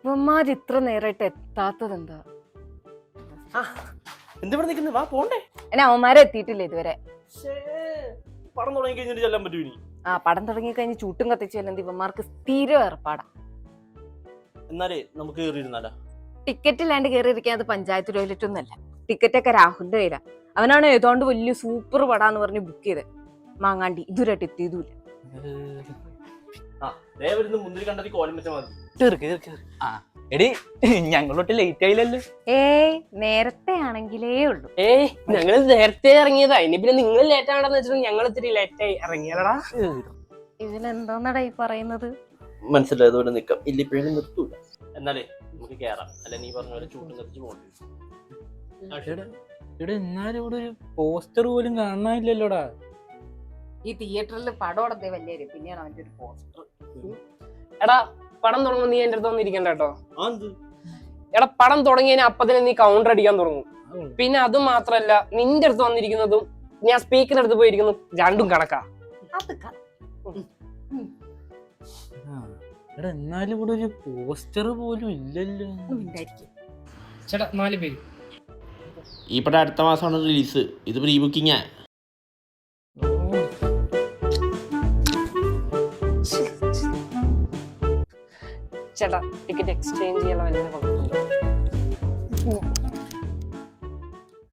ഇവന്മാർ ഇത്ര നേരായിട്ട് എത്താത്തത് എന്താ? എന്തിവിടെ നിൽക്കുന്നത്? വാ പോണ്ടേ. അവന്മാരെ എത്തിയിട്ടില്ല ഇതുവരെ. പടം തുടങ്ങി കഴിഞ്ഞിട്ട് ചെല്ലാൻ പറ്റൂ ഇനി? പടം തുടങ്ങി കഴിഞ്ഞ് ചൂട്ടും കത്തിച്ച് ചെല്ലുന്നത് ഇവന്മാർക്ക് സ്ഥിരം ഏർപ്പാടാ. എന്നാലേ നമുക്ക് കയറിയിരുന്നാലാ? ടിക്കറ്റ് ഇല്ലാണ്ട് കയറിയിരിക്കാൻ അത് പഞ്ചായത്ത് ടോയ്ലറ്റ് ഒന്നല്ല. ടിക്കറ്റ് ഒക്കെ രാഹുലിന്റെ കയ്യിലാ. അവനാണ് ഏതോണ്ട് വലിയ സൂപ്പർ പടാന്ന് പറഞ്ഞ് ബുക്ക് ചെയ്ത് മാങ്ങാണ്ടി ഇതുവരെയായിട്ട് എത്തിയതുമില്ല. മുന്തിരി കണ്ടത് കോലം വെച്ചാൽ മതി. എടി ഞങ്ങളോട്ട് ലേറ്റ് ആയില്ലല്ലോ. നേരത്തെ ആണെങ്കിലേ ഉള്ളൂ. ഞങ്ങള് നേരത്തെ ഇറങ്ങിയതാ. ഇനി പിന്നെ നിങ്ങൾ ലേറ്റ് ആണെന്ന് വെച്ചിട്ട് ഞങ്ങൾ ഇത്തിരി ലേറ്റ് ആയി ഇറങ്ങിയതാ. ഇതിലെന്തോന്നടാ ഈ പറയുന്നത്? മനസ്സിലായതുപോലെ നിക്കാം. ഇല്ലിപ്പോഴും നിർത്തൂല. എന്നാലേ നമുക്ക് കേറാം. അല്ല നീ പറഞ്ഞ പോലെ ചൂട്ടും കത്തിച്ച് പോകണ്ടേ? എന്നാലും ഇവിടെ ഒരു പോസ്റ്റർ പോലും കാണാനില്ലല്ലോടാ. ഈ തിയേറ്ററിൽ പടം ഉടനെ വലിയ പിന്നെയാണ് അവന്റെ ഒരു പോസ്റ്റർ. എടാ പടം തുടങ്ങുമ്പോ നീ എന്റെ അടുത്ത് വന്നിരിക്കണ്ട കേട്ടോ. എടാ പടം തുടങ്ങിയതിന് അപ്പത്തിന് നീ കൗണ്ടർ അടിക്കാൻ തുടങ്ങും. പിന്നെ അത് മാത്രല്ല നിന്റെ അടുത്ത് വന്നിരിക്കുന്നതും ഞാൻ സ്പീക്കറിന്റെ അടുത്ത് പോയിരിക്കുന്നു രണ്ടും കണക്കാ. എന്നാലും ഇവിടെ ഒരു പോസ്റ്റർ പോലും ഇല്ലല്ലോ. ചേട്ടാ 4 പേര്. ഈ പടം അടുത്ത മാസമാണ് റിലീസ്. ഇത് പ്രീ ബുക്കിംഗാ. ചേട്ടാ ടിക്കറ്റ് എക്സ്ചേഞ്ച് ചെയ്യാൻ